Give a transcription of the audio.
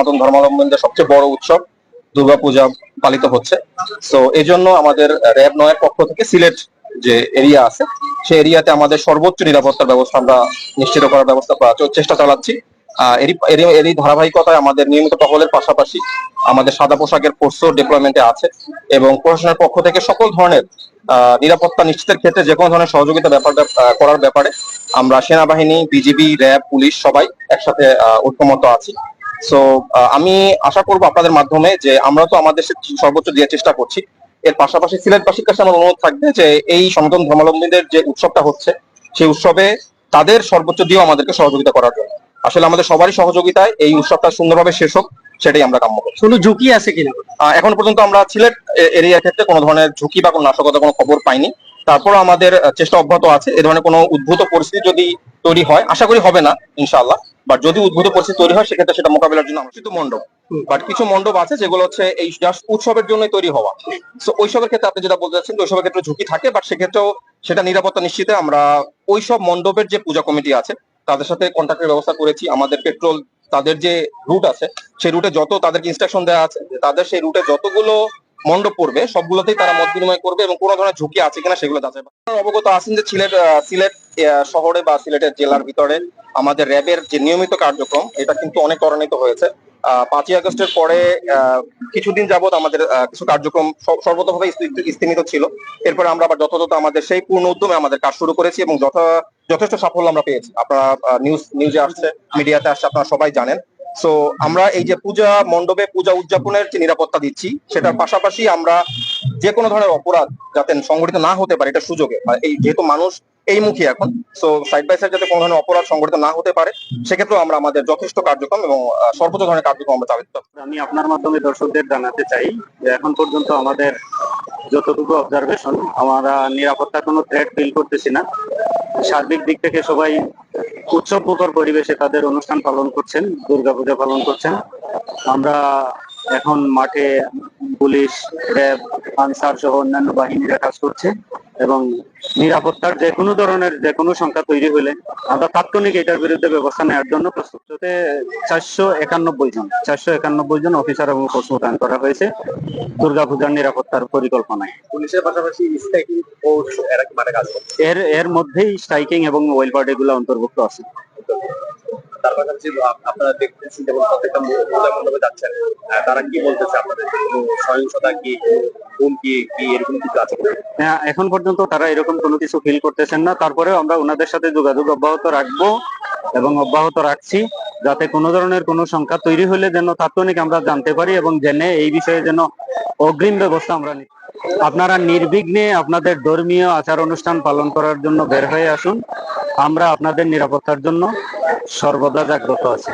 সনাতন ধর্মাবলম্বীদের সবচেয়ে বড় উৎসব দুর্গাপূজা পালিত হচ্ছে। তো এই জন্য আমাদের র্যাব ৯ এর পক্ষ থেকে সিলেট যে এরিয়া আছে সেই এরিয়াতে আমাদের সর্বোচ্চ নিরাপত্তার ব্যবস্থা আমরা নিশ্চিত করার চেষ্টা চালাচ্ছি। এরই ধারাবাহিকতায় আমাদের নিয়মিত টহলের পাশাপাশি আমাদের সাদা পোশাকের ফোর্সও ডিপ্লয়মেন্টে আছে এবং প্রশাসনের পক্ষ থেকে সকল ধরনের নিরাপত্তা নিশ্চিতের ক্ষেত্রে যে কোনো ধরনের সহযোগিতা করার ব্যাপারে আমরা সেনাবাহিনী, বিজিবি, র্যাব, পুলিশ সবাই একসাথে ঐক্যমত আছি। সো আমি আশা করবো আপনাদের মাধ্যমে যে আমরা তো আমাদের সর্বোচ্চ দেওয়ার চেষ্টা করছি, এর পাশাপাশি সিলেটবাসীর কাছে আমার অনুরোধ থাকবে যে এই সনাতন ধর্মাবলম্বীদের যে উৎসবটা হচ্ছে সেই উৎসবে তাদের সর্বোচ্চ দিয়েও আমাদেরকে সহযোগিতা করার জন্য। আসলে আমাদের সবারই সহযোগিতায় এই উৎসবটা সুন্দরভাবে শেষ হোক, সেটাই আমরা কাম্য করছি। কোনো ঝুঁকি আছে কিনা? এখন পর্যন্ত আমরা সিলেট এরিয়ার ক্ষেত্রে কোনো ধরনের ঝুঁকি বা কোনো নাশকতার কোনো খবর পাইনি। তারপর আমাদের চেষ্টা অব্যাহত আছে। এ ধরনের কোনো উদ্ভূত পরিস্থিতি যদি তৈরি হয়, আশা করি হবে না ইনশাআল্লাহ, বাট যদি উদ্ভূত পরিস্থিতি তৈরি হয় সেক্ষেত্রে সেটা মোকাবিলার জন্য আমরা কিন্তু মণ্ডপ, বাট কিছু মণ্ডপ আছে যেগুলো হচ্ছে এই জাস্ট উৎসবের জন্যই তৈরি হওয়া। তো ওইসবের ক্ষেত্রে আপনি যেটা বলতে চাচ্ছেন ওইসবের ক্ষেত্রে ঝুঁকি থাকে, বাট সেক্ষেত্রেও সেটা নিরাপত্তা নিশ্চিতে আমরা ওইসব মণ্ডপের যে পূজা কমিটি আছে তাদের সাথে কন্ট্যাক্টের ব্যবস্থা করেছি। আমাদের পেট্রোল তাদের যে রুট আছে সেই রুটে যত তাদেরকে ইনস্ট্রাকশন দেওয়া আছে তাদের সেই রুটে যতগুলো মণ্ডপ পড়বে সবগুলোতেই তারা মত বিনিময় করবে এবং কোনো ধরনের ঝুঁকি আছে কিনা সেগুলো যাচাই। অবগত আছেন যে সিলেট শহরে বা সিলেটের জেলার ভিতরে আমাদের র্যাবের যে নিয়মিত কার্যক্রম এটা কিন্তু অনেক ত্বরান্বিত হয়েছে। 5ই আগস্টের পরে কিছুদিন যাবত আমাদের কিছু কার্যক্রম সর্বতভাবে স্থিমিত ছিল। এরপরে আমরা আবার যথাযথ আমাদের সেই পূর্ণ উদ্যমে আমাদের কাজ শুরু করেছি এবং যথেষ্ট সাফল্য আমরা পেয়েছি। আপনারা নিউজে আসছে, মিডিয়াতে আসছে, আপনারা সবাই জানেন। সো আমরা এই যে পূজা মণ্ডপে পূজা উদযাপনের যে নিরাপত্তা দিচ্ছি সেটার পাশাপাশি আমরা যে কোনো ধরনের অপরাধ যাতে সংঘটিত না হতে পারে এটা সুযোগে, এই যেহেতু মানুষ এই মুখী এখন, সো সাইড বাই সাইড যাতে কোনো ধরনের অপরাধ সংঘটিত না হতে পারে সেক্ষেত্রেও আমরা আমাদের যথেষ্ট কার্যক্রম এবং সর্বোচ্চ ধরনের কার্যক্রম আমরা চালিত। আমি আপনার মাধ্যমে দর্শকদের জানাতে চাই যে এখন পর্যন্ত আমাদের যতটুকু অবজারভেশন, আমরা নিরাপত্তা কোনো থ্রেট ফিল করতেছি না। সার্বিক দিক থেকে সবাই উৎসবমুখর পরিবেশে তাদের অনুষ্ঠান পালন করছেন, দুর্গাপূজা পালন করছেন। আমরা এখন মাঠে পুলিশ, র্যাব, আনসার সহ অন্যান্য বাহিনীরা কাজ করছে এবং নিরাপত্তার যে কোনো ধরনের যে কোনো সংখ্যা তৈরি হলে আমরা তাৎক্ষণিক এটার বিরুদ্ধে ব্যবস্থা নেওয়ার জন্য প্রস্তুত। 491 জন অফিসার এবং ফোর্স মোতায়েন করা হয়েছে দুর্গাপূজার নিরাপত্তার পরিকল্পনায়। পুলিশের পাশাপাশি স্ট্রাইকিং ফোর্স এর মধ্যেই স্ট্রাইকিং এবং মোবাইল পার্টি গুলো অন্তর্ভুক্ত আছে। তার পাশাপাশি আপনারা দেখতেছেন যেমন প্রত্যেকটা মণ্ডপে যাচ্ছেন, তারা কি বলতেছে আপনাদের? সহিংসতা কি, হুমকি কি এরকম কিছু আছে? হ্যাঁ, এখন পর্যন্ত তারা এরকম কোনো কিছু ফিল করতেছেন না। তারপরেও আমরা ওনাদের সাথে যোগাযোগ অব্যাহত রাখবো এবং অব্যাহত রাখছি, যাতে কোনো ধরনের কোনো সংখ্যা তৈরি হলে যেন তাৎক্ষণিক আমরা জানতে পারি এবং জেনে এই বিষয়ে যেন অগ্রিম ব্যবস্থা আমরা নিই। আপনারা নির্বিঘ্নে আপনাদের ধর্মীয় আচার অনুষ্ঠান পালন করার জন্য বের হয়ে আসুন। আমরা আপনাদের নিরাপত্তার জন্য সর্বদা জাগ্রত আছি।